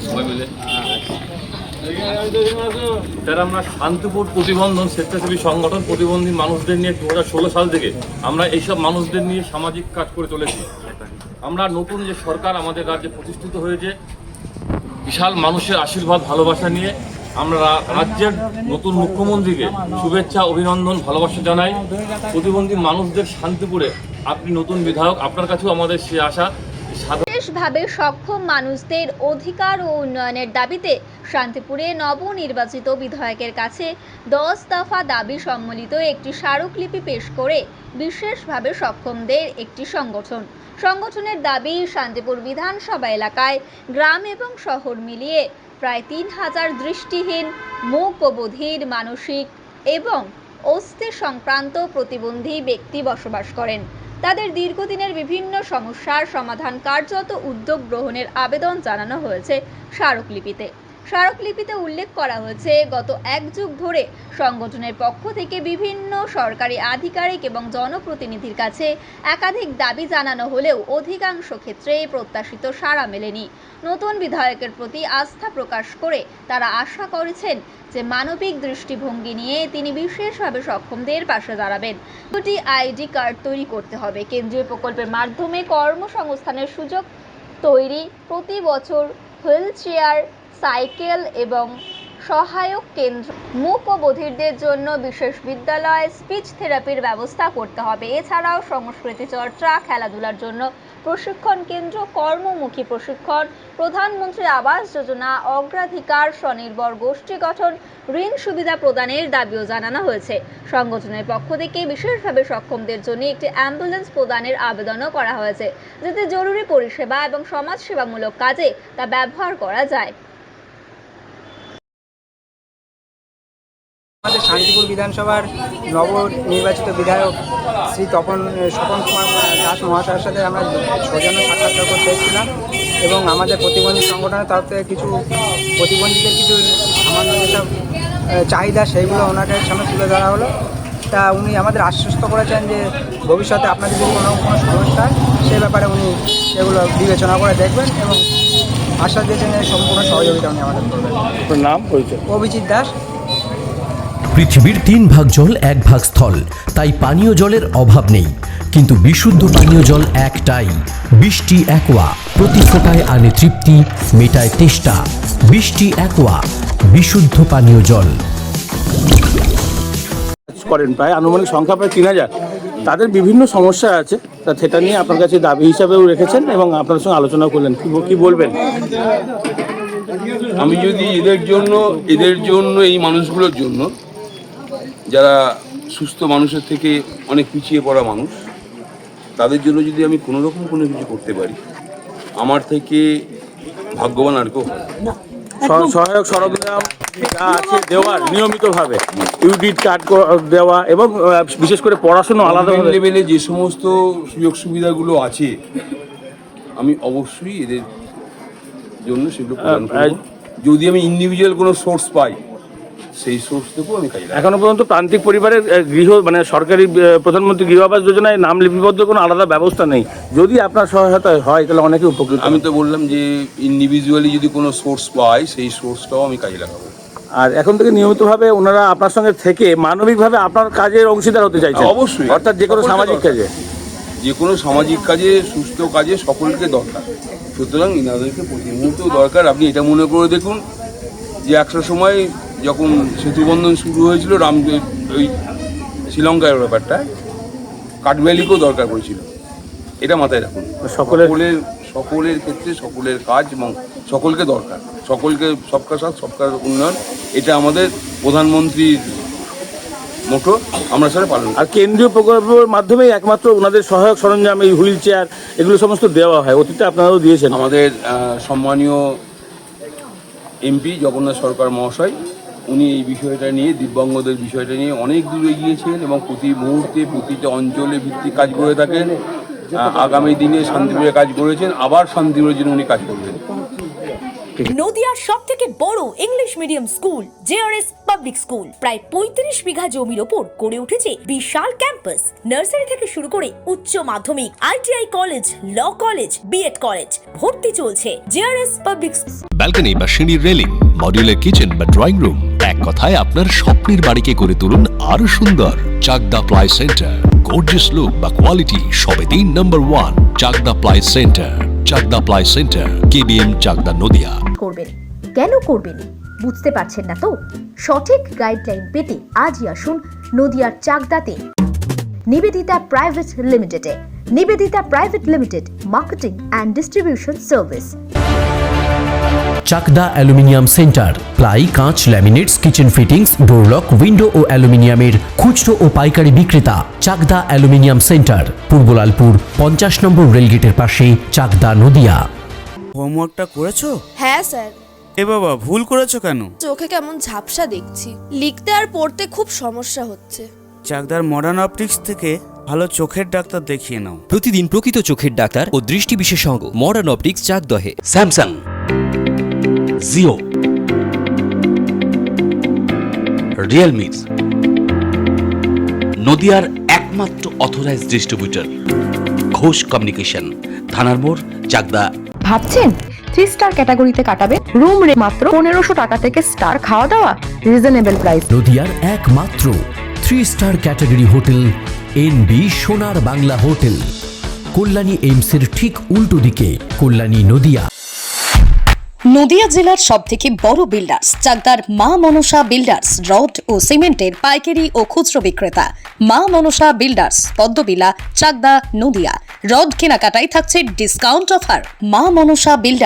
সবাই মিলে। স্যার, আমরা শান্তিপুর প্রতিবন্ধন স্বেচ্ছাসেবী সংগঠন প্রতিবন্ধী মানুষদের নিয়ে 2016 সাল থেকে আমরা এইসব মানুষদের নিয়ে সামাজিক কাজ করে চলেছি। আমরা নতুন যে সরকার আমাদের রাজ্যে প্রতিষ্ঠিত হয়েছে, বিশাল মানুষের আশীর্বাদ ভালোবাসা নিয়ে আমরা রাজ্যের নতুন মুখ্যমন্ত্রীকে শুভেচ্ছা, অভিনন্দন, ভালোবাসা জানাই। প্রতিবন্ধী মানুষদের শান্তিপুরে আপনি নতুন বিধায়ক, আপনার কাছেও আমাদের সে আশা। বিশেষভাবে সক্ষম মানুষদের অধিকার ও উন্নয়নের দাবিতে শান্তিপুরে নবনির্বাচিত বিধায়কের কাছে 10 দফা দাবি সম্বলিত একটি স্মারকলিপি পেশ করে বিশেষভাবে সক্ষমদের একটি সংগঠনের দাবি, শান্তিপুর বিধানসভা এলাকায় গ্রাম এবং শহর মিলিয়ে প্রায় 3000 দৃষ্টিহীন, মুক ও বধির, মানসিক এবং অস্থি সংক্রান্ত প্রতিবন্ধী ব্যক্তি বসবাস করেন। তাদের দীর্ঘদিনের বিভিন্ন সমস্যার সমাধান কার্যত উদ্যোগ গ্রহণের আবেদন জানানো হয়েছে স্মারকলিপিতে উল্লেখ করা হয়েছে, গত 1 যুগ ধরে সংগঠনের পক্ষ থেকে বিভিন্ন সরকারি আধিকারিক এবং জনপ্রতিনিধির কাছে একাধিক দাবি জানানো হলেও অধিকাংশ ক্ষেত্রে প্রত্যাশিত সাড়া মেলেনি। নতুন বিধায়কের প্রতি আস্থা প্রকাশ করে তারা আশা করেছেন যে মানবিক দৃষ্টিভঙ্গি নিয়ে তিনি বিশেষভাবে সক্ষমদের পাশে দাঁড়াবেন। 2টি আইডি কার্ড তৈরি করতে হবে, কেন্দ্রীয় প্রকল্পের মাধ্যমে কর্মসংস্থানের সুযোগ তৈরি, প্রতি বছর হুইল চেয়ার, সাইকেল এবং সহায়ক কেন্দ্র, মুক ও বধিরদের জন্য বিশেষ বিদ্যালয়, স্পিচ থেরাপির ব্যবস্থা করতে হবে। এছাড়াও সংস্কৃতি চর্চা, খেলাধুলার জন্য প্রশিক্ষণ কেন্দ্র, কর্মমুখী প্রশিক্ষণ, প্রধানমন্ত্রী আবাস যোজনা, অগ্রাধিকার, স্বনির্ভর গোষ্ঠী গঠন, ঋণ সুবিধা প্রদানের দাবিও জানানো হয়েছে। সংগঠনের পক্ষ থেকে বিশেষভাবে সক্ষমদের জন্য একটি অ্যাম্বুলেন্স প্রদানের আবেদনও করা হয়েছে, যাতে জরুরি পরিষেবা এবং সমাজসেবামূলক কাজে তা ব্যবহার করা যায়। আমাদের শান্তিপুর বিধানসভার নবনির্বাচিত বিধায়ক শ্রী স্বপন কুমার দাস মহাশয়ের সাথে আমরা সৌজন্য সাক্ষাৎকার করতে এসেছিলাম এবং আমাদের প্রতিবন্ধী সংগঠনের তরফ থেকে কিছু প্রতিবন্ধীদের কিছু সামান্য যেসব চাহিদা সেইগুলো ওনাদের সামনে তুলে ধরা হলো। তা উনি আমাদের আশ্বস্ত করেছেন যে ভবিষ্যতে আপনাদের যদি কোনো সমস্যা হয় সে ব্যাপারে উনি সেগুলো বিবেচনা করে দেখবেন এবং আশ্বাস দিয়েছেন যে সম্পূর্ণ সহযোগিতা উনি আমাদের করবেন। নাম পরিচয়? অভিজিৎ দাস। পৃথিবীর 3 ভাগ জল 1 ভাগ স্থল, তাই পানীয় জলের অভাব নেই, কিন্তু বিশুদ্ধ পানীয় জল একটাই, বৃষ্টি অ্যাকোয়া। প্রতি ফোঁটায় আনে তৃপ্তি, মেটায় তেষ্টা। বৃষ্টি অ্যাকোয়া, বিশুদ্ধ পানীয় জল। করেন প্রায় আনুমানিক সংখ্যা প্রায় 3000। তাদের বিভিন্ন সমস্যা আছে, তা সেটা নিয়ে আপনার কাছে দাবি হিসাবেও রেখেছেন এবং আপনার সঙ্গে আলোচনা করলেন। কি বলবেন? আমি যদি এদের জন্য এই মানুষগুলোর জন্য, যারা সুস্থ মানুষের থেকে অনেক পিছিয়ে পড়া মানুষ, তাদের জন্য যদি আমি কোনো রকম কোনো কিছু করতে পারি, আমার থেকে ভাগ্যবান আর কেউ। সহায়ক সরঞ্জাম যা আছে দেওয়ার নিয়মিতভাবে, ইউডিট কার্ড দেওয়া এবং বিশেষ করে পড়াশুনো আলাদা লেভেলে যে সমস্ত সুযোগ সুবিধাগুলো আছে, আমি অবশ্যই এদের জন্য সেগুলো প্রদান করব। যদি আমি ইন্ডিভিজুয়াল কোনো সোর্স পাই, সেই সোর্স থেকেও আমি কাজ। এখনো পর্যন্ত প্রান্তিক পরিবারের সরকারি প্রধানমন্ত্রী গৃহ আবাস যোজনায় নাম লিপিবদ্ধ কোনো আলাদা ব্যবস্থা নেই। যদি আপনার সহায়তা হয় তাহলে অনেকে উপকৃত। আমি তো বললাম যে ইন্ডিভিজুয়ালি যদি কোনো সোর্স পাই, সেই সোর্সটাও আমি কাজে লাগাবো। আর এখন থেকে নিয়মিতভাবে ওনারা আপনার সঙ্গে থেকে মানবিকভাবে আপনার কাজের অংশীদার হতে চাইছেন? অবশ্যই। অর্থাৎ যে কোনো সামাজিক কাজে, সুস্থ কাজে সকলকে দরকার। সুতরাং এনাদেরকে প্রতি মুহূর্তেও দরকার। আপনি এটা মনে করে দেখুন যে একটা সময় যখন সেতুবন্ধন শুরু হয়েছিল, ওই শ্রীলঙ্কার ব্যাপারটা, কাঠবেলিকেও দরকার পড়েছিল। এটা মাথায় রাখুন। সকলের ক্ষেত্রে সকলের কাজ এবং সকলকে দরকার, সকলকে সবকা সাথ সবকার উন্নয়ন, এটা আমাদের প্রধানমন্ত্রীর মোটো, আমরা সেটা পালন। আর কেন্দ্রীয় প্রকল্পের মাধ্যমেই একমাত্র ওনাদের সহায়ক সরঞ্জাম, এই হুইল চেয়ার, এগুলো সমস্ত দেওয়া হয়। অতীতে আপনারাও দিয়েছেন। আমাদের সম্মানীয় এমপি জগন্নাথ সরকার মহাশয়, উনি এই বিষয়টা নিয়ে, দিব্যাঙ্গদের বিষয়টা নিয়ে অনেক দূরে গিয়েছেন এবং প্রতি মুহূর্তে প্রতিটা অঞ্চলে ভিত্তিক কাজ করে থাকেন। আগামী দিনে শান্তিপুরে কাজ করেছেন, আবার শান্তিপুরের জন্য উনি কাজ করবেন। নদিয়ার সবথেকে বড় English medium school JRS public school প্রায় ৩৫ বিঘা জমির ওপর গড়ে উঠেছে বিশাল ক্যাম্পাস। নার্সারি থেকে শুরু করে উচ্চ মাধ্যমিক, ITI college, law college, B Ed college, ভর্তি চলছে জেআরএস পাবলিক। ব্যালকনি বা সিঁড়ির রেলিং, মডিউলার কিচেন বা ড্রয়িং রুম, এক কথায় আপনার স্বপ্নের বাড়িকে করে তুলুন আরো সুন্দর। Chakdah ply centre, gorgeous look বা কোয়ালিটি সবে ৩ number 1 Chakdah ply centre. Chakdah ply centre, KBM, Chakdah, Nadia. করবেন কেন করবেন বুঝতে পারছেন না তো? সঠিক গাইডলাইন পেতে আজই আসুন নদিয়ার চাকদাতে নিবেদিতা প্রাইভেট লিমিটেডে। Nivedita private limited, marketing and distribution service. Chakdah aluminium centre, ply, কাঁচ, laminates, kitchen fittings, door lock, window ও অ্যালুমিনিয়ামের খুচরো ও পাইকারি বিক্রেতা। চাকদা অ্যালুমিনিয়াম সেন্টার, পূর্বলালপুর 50 নম্বর রেলগেটের পাশে, চাকদা, নদিয়া। হোমওয়ার্কটা করেছো? হ্যাঁ স্যার। এ বাবা, ভুল করেছো কেন? চোখে কেমন ঝাপসা দেখছি, লিখতে আর পড়তে খুব সমস্যা হচ্ছে। চাকদার মডার্ন অপটিক্স থেকে ভালো চোখের ডাক্তার দেখিয়ে নাও। প্রতিদিন প্রকৃত চোখের ডাক্তার ও দৃষ্টি বিশেষজ্ঞ মডার্ন অপটিক্স, চাকদহে। স্যামসাং, জিও, রিয়েলমি, নদিয়ার একমাত্র অথরাইজড ডিস্ট্রিবিউটর ঘোষ কমিউনিকেশন, থানার মোড়, চাকদা। ভাবছেন 3 স্টার ক্যাটাগরিতে কাটাবে? রুম রে মাত্র 1500 টাকা থেকে স্টার, খাওয়া দাওয়া রিজনেবল প্রাইস। নদিয়ার একমাত্র 3 স্টার ক্যাটাগরি হোটেল এনবি সোনার বাংলা হোটেল, কল্যাণী এইমসের ঠিক উল্টো দিকে, কল্যাণী, নদিয়া। নদিয়া জেলার সবথেকে বড় বিল্ডার্স চাকদার মা মনসা বিল্ডার্স, রড ও সিমেন্টের পাইকারি ও খুচরো বিক্রেতা। মা মনসা বিল্ডার্স, পদ্মবিলা, চাকদা, নদিয়া। রড কেনাকাটায় থাকছে ডিসকাউন্ট অফার। মা মনসা বিল্ডার্স।